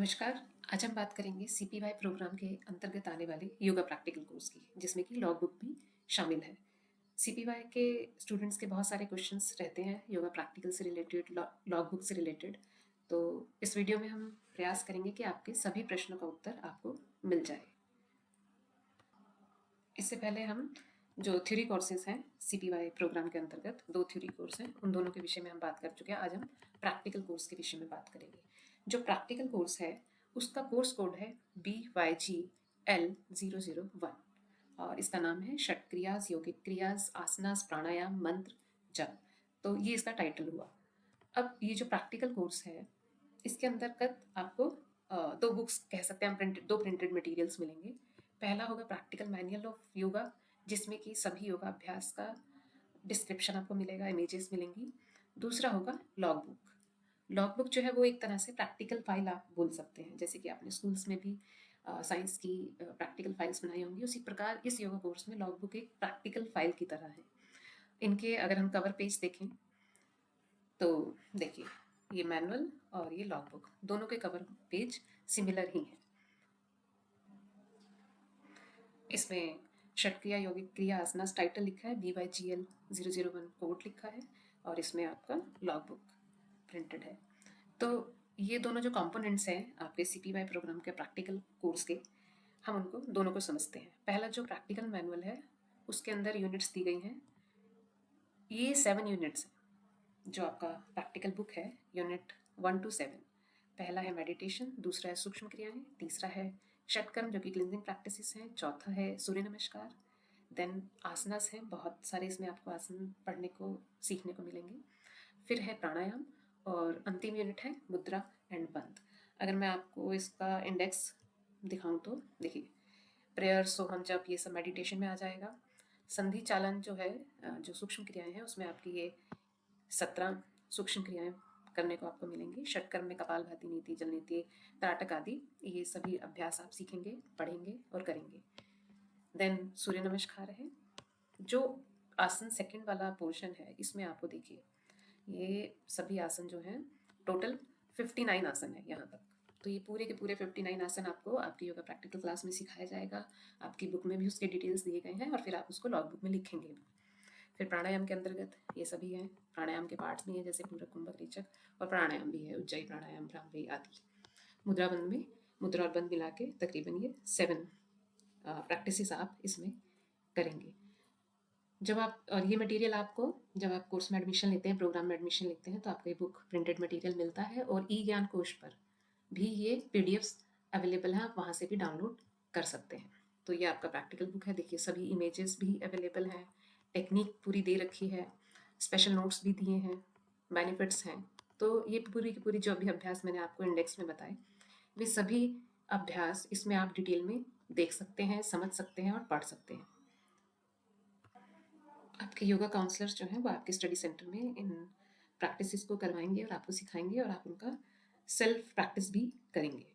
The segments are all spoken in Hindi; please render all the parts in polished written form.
नमस्कार। आज हम बात करेंगे सीपीवाई प्रोग्राम के अंतर्गत आने वाले योगा प्रैक्टिकल कोर्स की, जिसमें कि लॉग बुक भी शामिल है। सीपीवाई के स्टूडेंट्स के बहुत सारे क्वेश्चंस रहते हैं योगा प्रैक्टिकल से रिलेटेड, लॉग बुक से रिलेटेड। तो इस वीडियो में हम प्रयास करेंगे कि आपके सभी प्रश्नों का उत्तर आपको मिल जाए। इससे पहले हम जो थ्योरी कोर्सेज हैं सीपीवाई प्रोग्राम के अंतर्गत, 2 थ्योरी कोर्स हैं, उन दोनों के विषय में हम बात कर चुके हैं। आज हम प्रैक्टिकल कोर्स के विषय में बात करेंगे। जो प्रैक्टिकल कोर्स है उसका कोर्स कोड है BYGL001 और इसका नाम है षट क्रियाज, यौगिक क्रियाज, आसनास, प्राणायाम, मंत्र, जप। तो ये इसका टाइटल हुआ। अब ये जो प्रैक्टिकल कोर्स है इसके अंतर्गत आपको 2 बुक्स कह सकते हैं, हम प्रिंटेड 2 प्रिंटेड मटेरियल्स मिलेंगे। पहला होगा प्रैक्टिकल मैनुअल ऑफ योगा, जिसमें कि सभी योगा अभ्यास का डिस्क्रिप्शन आपको मिलेगा, इमेजेस मिलेंगी। दूसरा होगा लॉग बुक। लॉग बुक जो है वो एक तरह से प्रैक्टिकल फाइल आप बोल सकते हैं, जैसे कि आपने स्कूल्स में भी साइंस की प्रैक्टिकल फाइल्स बनाई होंगी, उसी प्रकार इस योगा कोर्स में लॉग बुक एक प्रैक्टिकल फाइल की तरह है। इनके अगर हम कवर पेज देखें तो देखिए, ये मैनुअल और ये लॉग बुक दोनों के कवर पेज सिमिलर ही हैं। इसमें षटक्रिया, यौगिक क्रिया, आसनास टाइटल लिखा है, BYGL001 कोड लिखा है और इसमें आपका लॉग बुक प्रिंटेड है। तो ये दोनों जो कंपोनेंट्स हैं आपके सीपीवाई प्रोग्राम के प्रैक्टिकल कोर्स के, हम उनको दोनों को समझते हैं। पहला जो प्रैक्टिकल मैनुअल है उसके अंदर यूनिट्स दी गई हैं। ये 7 यूनिट्स हैं जो आपका प्रैक्टिकल बुक है, यूनिट 1 to 7। पहला है मेडिटेशन, दूसरा है सूक्ष्म क्रियाएं, तीसरा है षटकर्म जो कि क्लिनजिंग प्रैक्टिसेस हैं, चौथा है सूर्य नमस्कार, देन आसनास हैं, बहुत सारे इसमें आपको आसन पढ़ने को सीखने को मिलेंगे। फिर है प्राणायाम और अंतिम यूनिट है मुद्रा एंड बंद। अगर मैं आपको इसका इंडेक्स दिखाऊं तो देखिए, प्रेयर, सोहम, जप, ये सब मेडिटेशन में आ जाएगा। संधि चालन जो है, जो सूक्ष्म क्रियाएं हैं, उसमें आपकी ये 17 सूक्ष्म क्रियाएं करने को आपको मिलेंगी। षटकर्म में कपालभाति, नीति, जल नीति, त्राटक आदि, ये सभी अभ्यास आप सीखेंगे, पढ़ेंगे और करेंगे। देन सूर्य नमस्कार है। जो आसन सेकंड वाला पोर्शन है, इसमें आपको देखिए ये सभी आसन जो हैं, टोटल 59 आसन है यहाँ तक। तो ये पूरे के पूरे 59 आसन आपको आपकी योगा प्रैक्टिकल क्लास में सिखाया जाएगा। आपकी बुक में भी उसके डिटेल्स दिए गए हैं और फिर आप उसको लॉग बुक में लिखेंगे। फिर प्राणायाम के अंतर्गत ये सभी हैं। प्राणायाम के पार्ट्स भी हैं, जैसे पूरक, कुंभक, रेचक, और प्राणायाम भी है, उज्जयी प्राणायाम, भ्रामरी आदि। मुद्रा बंद में, मुद्रा और बंद मिला के तकरीबन ये 7 प्रैक्टिसेस आप इसमें करेंगे। जब आप, और ये मटेरियल आपको जब आप कोर्स में एडमिशन लेते हैं, प्रोग्राम में एडमिशन लेते हैं, तो आपको ये बुक प्रिंटेड मटेरियल मिलता है और ई ज्ञान कोश पर भी ये पीडीएफ्स अवेलेबल हैं, आप वहाँ से भी डाउनलोड कर सकते हैं। तो ये आपका प्रैक्टिकल बुक है। देखिए सभी इमेजेस भी अवेलेबल हैं, टेक्निक पूरी दे रखी है, स्पेशल नोट्स भी दिए हैं, बेनिफिट्स हैं। तो ये पूरी की पूरी जो अभी अभ्यास मैंने आपको इंडेक्स में बताए, वे सभी अभ्यास इसमें आप डिटेल में देख सकते हैं, समझ सकते हैं और पढ़ सकते हैं। आपके योगा काउंसलर्स जो हैं वो आपके स्टडी सेंटर में इन प्रैक्टिसेस को करवाएंगे और आपको सिखाएंगे और आप उनका सेल्फ प्रैक्टिस भी करेंगे।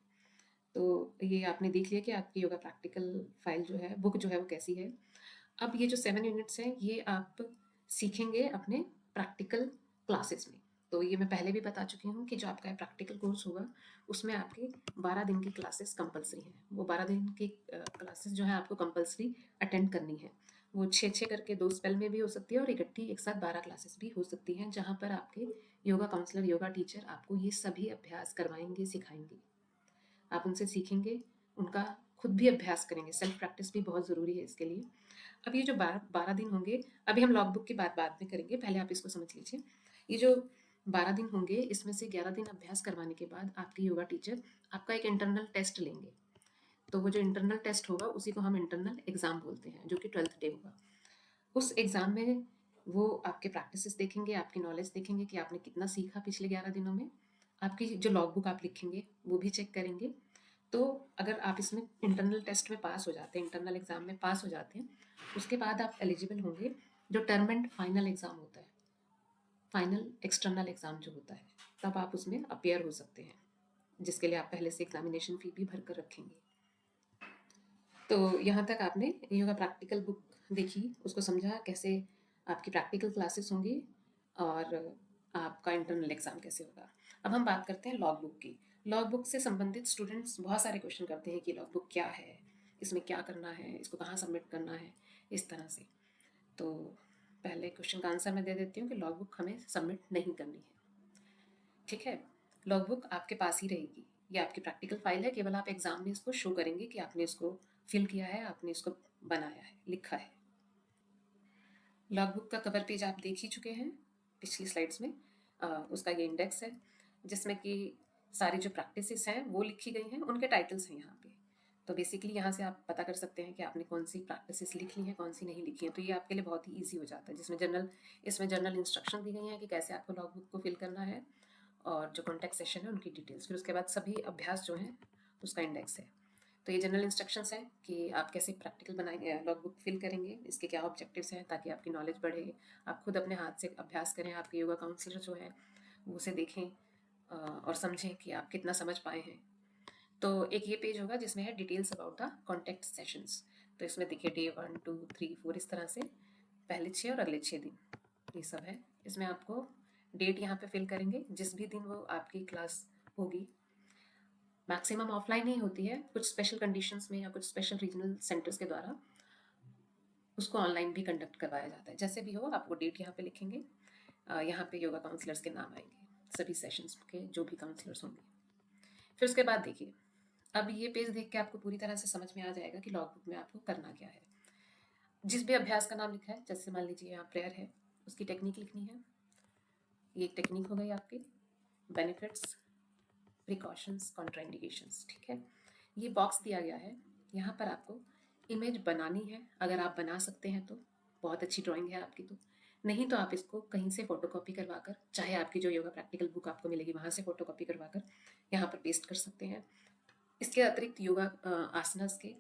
तो ये आपने देख लिया कि आपकी योगा प्रैक्टिकल फाइल जो है, बुक जो है वो कैसी है। अब ये जो 7 यूनिट्स हैं ये आप सीखेंगे अपने प्रैक्टिकल क्लासेस में। तो ये मैं पहले भी बता चुकी हूँ कि जो आपका प्रैक्टिकल कोर्स होगा उसमें आपकी 12 दिन की क्लासेस कंपलसरी हैं। वो 12 दिन की क्लासेस जो है आपको कंपलसरी अटेंड करनी है। वो 6-6 करके 2 स्पेल में भी हो सकती है और इकट्ठी एक साथ 12 क्लासेस भी हो सकती हैं, जहाँ पर आपके योगा काउंसलर, योगा टीचर आपको ये सभी अभ्यास करवाएंगे, सिखाएंगे। आप उनसे सीखेंगे, उनका खुद भी अभ्यास करेंगे। सेल्फ प्रैक्टिस भी बहुत ज़रूरी है इसके लिए। अब ये जो 12 दिन होंगे, अभी हम लॉग बुक की बात बाद में करेंगे, पहले आप इसको समझ लीजिए। ये जो 12 दिन होंगे, इसमें से 11 दिन अभ्यास करवाने के बाद आपके योगा टीचर आपका एक इंटरनल टेस्ट लेंगे। तो वो जो इंटरनल टेस्ट होगा उसी को हम इंटरनल एग्ज़ाम बोलते हैं, जो कि 12th डे होगा। उस एग्ज़ाम में वो आपके प्रैक्टिसेस देखेंगे, आपकी नॉलेज देखेंगे कि आपने कितना सीखा पिछले 11 दिनों में। आपकी जो लॉग बुक आप लिखेंगे वो भी चेक करेंगे। तो अगर आप इसमें इंटरनल टेस्ट में पास हो जाते हैं, इंटरनल एग्ज़ाम में पास हो जाते हैं, उसके बाद आप एलिजिबल होंगे जो टर्म एंड फाइनल एग्ज़ाम होता है, फाइनल एक्सटर्नल एग्ज़ाम जो होता है, तब आप उसमें अपियर हो सकते हैं, जिसके लिए आप पहले से एग्जामिनेशन फ़ी भी भर कर रखेंगे। तो यहाँ तक आपने योगा प्रैक्टिकल बुक देखी, उसको समझा कैसे आपकी प्रैक्टिकल क्लासेस होंगी और आपका इंटरनल एग्ज़ाम कैसे होगा। अब हम बात करते हैं लॉग बुक की। लॉग बुक से संबंधित स्टूडेंट्स बहुत सारे क्वेश्चन करते हैं कि लॉग बुक क्या है, इसमें क्या करना है, इसको कहाँ सबमिट करना है, इस तरह से। तो पहले क्वेश्चन का आंसर मैं दे देती हूँ कि लॉग बुक हमें सबमिट नहीं करनी है। ठीक है, लॉग बुक आपके पास ही रहेगी। ये आपकी प्रैक्टिकल फाइल है, केवल आप एग्जाम में इसको शो करेंगे कि आपने इसको फिल किया है, आपने इसको बनाया है, लिखा है। लॉग बुक का कवर पेज आप देख ही चुके हैं पिछली स्लाइड्स में। उसका ये इंडेक्स है जिसमें कि सारी जो प्रैक्टिसेस हैं वो लिखी गई हैं, उनके टाइटल्स हैं यहाँ पे। तो बेसिकली यहाँ से आप पता कर सकते हैं कि आपने कौन सी प्रैक्टिसेस लिख ली हैं, कौन सी नहीं लिखी हैं। तो ये आपके लिए बहुत ही ईजी हो जाता है, इसमें जनरल इंस्ट्रक्शन दी गई हैं कि कैसे आपको लॉग बुक को फिल करना है, और जो कॉन्टैक्ट सेशन है उनकी डिटेल्स। फिर उसके बाद सभी अभ्यास जो हैं उसका इंडेक्स है। तो ये जनरल इंस्ट्रक्शंस हैं कि आप कैसे प्रैक्टिकल बनाएंगे, लॉग बुक फिल करेंगे, इसके क्या ऑब्जेक्टिव्स हैं ताकि आपकी नॉलेज बढ़े, आप खुद अपने हाथ से अभ्यास करें, आपके योगा काउंसलर जो है वो उसे देखें और समझें कि आप कितना समझ पाए हैं। तो एक ये पेज होगा जिसमें है details about the contact sessions. तो इसमें देखिए डे 1, 2, 3, 4 इस तरह से पहले 6 और अगले 6 दिन ये सब है। इसमें आपको डेट यहाँ पे फिल करेंगे जिस भी दिन वो आपकी क्लास होगी। मैक्सिमम ऑफलाइन ही होती है, कुछ स्पेशल कंडीशंस में या कुछ स्पेशल रीजनल सेंटर्स के द्वारा उसको ऑनलाइन भी कंडक्ट करवाया जाता है। जैसे भी हो आपको डेट यहाँ पे लिखेंगे। यहाँ पे योगा काउंसलर्स के नाम आएंगे, सभी सेशंस के जो भी काउंसलर्स होंगे। फिर उसके बाद देखिए, अब ये पेज देख के आपको पूरी तरह से समझ में आ जाएगा कि लॉग बुक में आपको करना क्या है। जिस भी अभ्यास का नाम लिखा है, जैसे मान लीजिए यहाँ प्रेयर है, उसकी टेक्निक लिखनी है। ये एक टेक्निक हो गई आपकी। Benefits, precautions, contraindications. ठीक है, ये बॉक्स दिया गया है, यहाँ पर आपको इमेज बनानी है। अगर आप बना सकते हैं तो बहुत अच्छी ड्राइंग है आपकी, तो नहीं तो आप इसको कहीं से फोटोकॉपी करवा कर, चाहे आपकी जो योगा प्रैक्टिकल बुक आपको मिलेगी वहाँ से फोटोकॉपी करवा कर यहाँ पर पेस्ट कर सकते हैं। इसके अतिरिक्त योगा आसनास के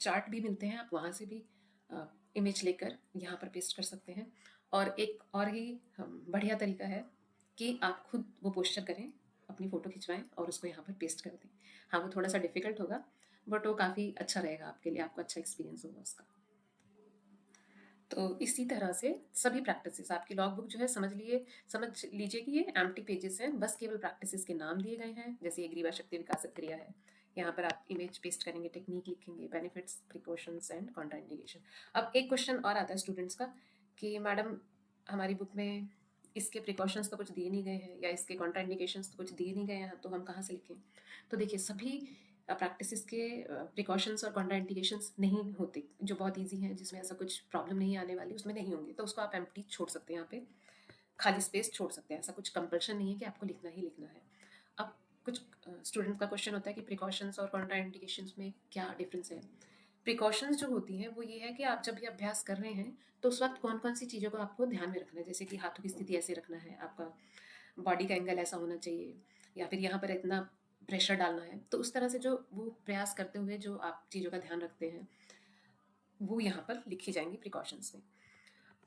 चार्ट भी मिलते हैं, आप वहाँ से भी इमेज लेकर यहाँ पर पेस्ट कर सकते हैं। और एक और ही बढ़िया तरीका है कि आप खुद वो पोस्चर करें, अपनी फ़ोटो खिंचवाएं और उसको यहाँ पर पेस्ट कर दें। हाँ, वो थोड़ा सा डिफिकल्ट होगा बट वो काफ़ी अच्छा रहेगा आपके लिए, आपको अच्छा एक्सपीरियंस होगा उसका। तो इसी तरह से सभी प्रैक्टिसेस आपकी लॉग बुक जो है, समझ लीजिए कि ये एम्प्टी पेजेस हैं, बस केवल प्रैक्टिसेस के नाम दिए गए हैं। जैसे ये ग्रीवा शक्ति विकासक क्रिया है, यहाँ पर आप इमेज पेस्ट करेंगे, टेक्निक लिखेंगे, बेनिफिट्स, प्रिकॉशंस एंड कॉन्ट्राइंडिकेशन। अब एक क्वेश्चन और आता है स्टूडेंट्स का कि मैडम हमारी बुक में इसके प्रिकॉशंस तो कुछ दिए नहीं गए हैं, या इसके कॉन्ट्राइंडिकेशंस तो कुछ दिए नहीं गए हैं, तो हम कहाँ से लिखें। तो देखिए, सभी प्रैक्टिसेस के प्रिकॉशंस और कॉन्ट्राइंडिकेशंस नहीं होते, जो बहुत ईजी हैं, जिसमें ऐसा कुछ प्रॉब्लम नहीं आने वाली, उसमें नहीं होंगे, तो उसको आप एम्प्टी छोड़ सकते हैं, यहाँ पे खाली स्पेस छोड़ सकते हैं। ऐसा कुछ कंपल्शन नहीं है कि आपको लिखना ही लिखना है। अब कुछ स्टूडेंट का क्वेश्चन होता है कि प्रिकॉशंस और कॉन्ट्राइंडिकेशंस में क्या डिफरेंस है। प्रिकॉशंस जो होती हैं वो ये है कि आप जब भी अभ्यास कर रहे हैं तो उस वक्त कौन कौन सी चीज़ों को आपको ध्यान में रखना है। जैसे कि हाथों की स्थिति ऐसे रखना है, आपका बॉडी का एंगल ऐसा होना चाहिए, या फिर यहाँ पर इतना प्रेशर डालना है। तो उस तरह से जो वो प्रयास करते हुए जो आप चीज़ों का ध्यान रखते हैं वो यहाँ पर लिखी जाएंगी प्रिकॉशंस में।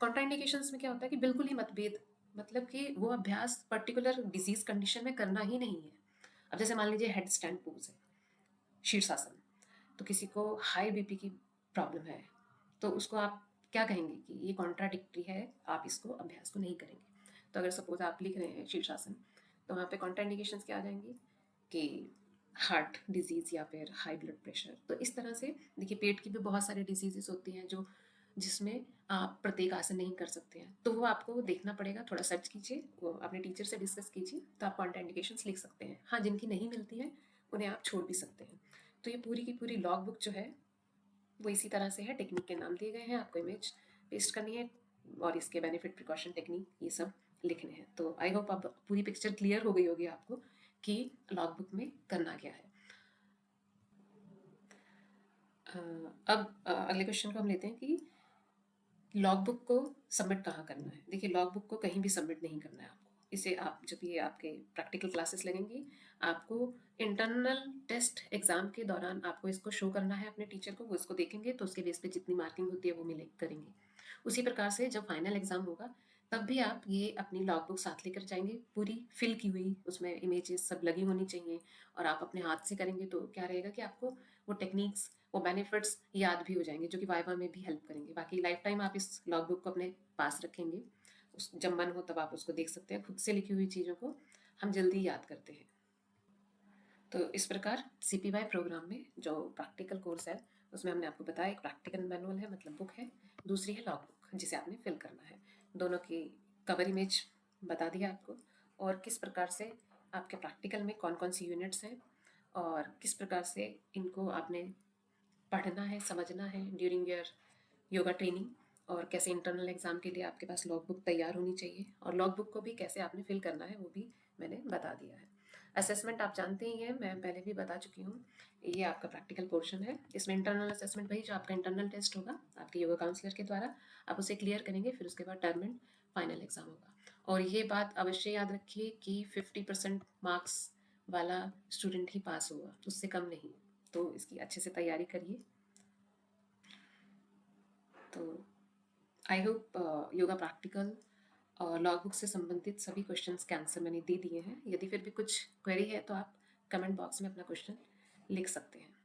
कॉन्ट्राइंडिकेशंस में क्या होता है कि बिल्कुल ही मतभेद, मतलब कि वो अभ्यास पर्टिकुलर डिजीज कंडीशन में करना ही नहीं है। अब जैसे मान लीजिए हेड स्टैंड पोज है, शीर्षासन, तो किसी को हाई बीपी की प्रॉब्लम है, तो उसको आप क्या कहेंगे कि ये कॉन्ट्राडिक्टरी है, आप इसको अभ्यास को नहीं करेंगे। तो अगर सपोज आप लिख रहे हैं शीर्षासन, तो वहाँ पे कॉन्ट्राइंडिकेशंस क्या आ जाएंगी कि हार्ट डिजीज़ या फिर हाई ब्लड प्रेशर। तो इस तरह से देखिए, पेट की भी बहुत सारी डिजीजेस होती हैं जो जिसमें आप प्रत्येक आसन नहीं कर सकते हैं, तो वो आपको देखना पड़ेगा, थोड़ा सर्च कीजिए, वो अपने टीचर से डिस्कस कीजिए, तो आप कॉन्ट्राइंडिकेशंस लिख सकते हैं। हाँ, जिनकी नहीं मिलती हैं उन्हें आप छोड़ भी सकते हैं। तो ये पूरी की पूरी लॉग बुक जो है वो इसी तरह से है, टेक्निक के नाम दिए गए हैं, आपको इमेज पेस्ट करनी है और इसके बेनिफिट, प्रिकॉशन, टेक्निक ये सब लिखने हैं। तो आई होप अब पूरी पिक्चर क्लियर हो गई होगी आपको कि लॉग बुक में करना क्या है। अब अगले क्वेश्चन को हम लेते हैं कि लॉग बुक को सबमिट कहाँ करना है। देखिए, लॉग बुक को कहीं भी सबमिट नहीं करना है आपको। इसे आप जब ये आपके प्रैक्टिकल क्लासेस लगेंगी, आपको इंटरनल टेस्ट एग्जाम के दौरान आपको इसको शो करना है अपने टीचर को, वो इसको देखेंगे तो उसके बेस पे जितनी मार्किंग होती है वो मिले करेंगे। उसी प्रकार से जब फाइनल एग्जाम होगा तब भी आप ये अपनी लॉग बुक साथ लेकर जाएंगे, पूरी फिल की हुई, उसमें इमेजेस सब लगी होनी चाहिए, और आप अपने हाथ से करेंगे तो क्या रहेगा कि आपको वो टेक्निक्स, वो बेनिफिट्स याद भी हो जाएंगे, जो कि वाइवा में भी हेल्प करेंगे। बाकी लाइफ टाइम आप इस लॉग बुक को अपने पास रखेंगे, उस जब मन हो तब आप उसको देख सकते हैं। खुद से लिखी हुई चीज़ों को हम जल्दी याद करते हैं। तो इस प्रकार CPY प्रोग्राम में जो प्रैक्टिकल कोर्स है उसमें हमने आपको बताया एक प्रैक्टिकल मैनुअल है मतलब बुक है, दूसरी है लॉग बुक जिसे आपने फिल करना है। दोनों की कवर इमेज बता दिया आपको और किस प्रकार से आपके प्रैक्टिकल में कौन कौन सी यूनिट्स हैं और किस प्रकार से इनको आपने पढ़ना है समझना है ड्यूरिंग योर योगा ट्रेनिंग और कैसे इंटरनल एग्ज़ाम के लिए आपके पास लॉग बुक तैयार होनी चाहिए और लॉग बुक को भी कैसे आपने फिल करना है वो भी मैंने बता दिया है। असेसमेंट आप जानते ही हैं, मैं पहले भी बता चुकी हूँ। ये आपका प्रैक्टिकल पोर्शन है, इसमें इंटरनल असेसमेंट वही जो आपका इंटरनल टेस्ट होगा आपके योगा काउंसलर के द्वारा, आप उसे क्लियर करेंगे, फिर उसके बाद टर्म एंड फाइनल एग्ज़ाम होगा। और ये बात अवश्य याद रखिए कि 50% मार्क्स वाला स्टूडेंट ही पास होगा, उससे कम नहीं। तो इसकी अच्छे से तैयारी करिए। तो आई होप योगा प्रैक्टिकल और लॉग बुक से संबंधित सभी क्वेश्चंस के आंसर मैंने दे दिए हैं। यदि फिर भी कुछ क्वेरी है तो आप कमेंट बॉक्स में अपना क्वेश्चन लिख सकते हैं।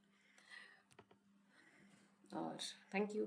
और थैंक यू।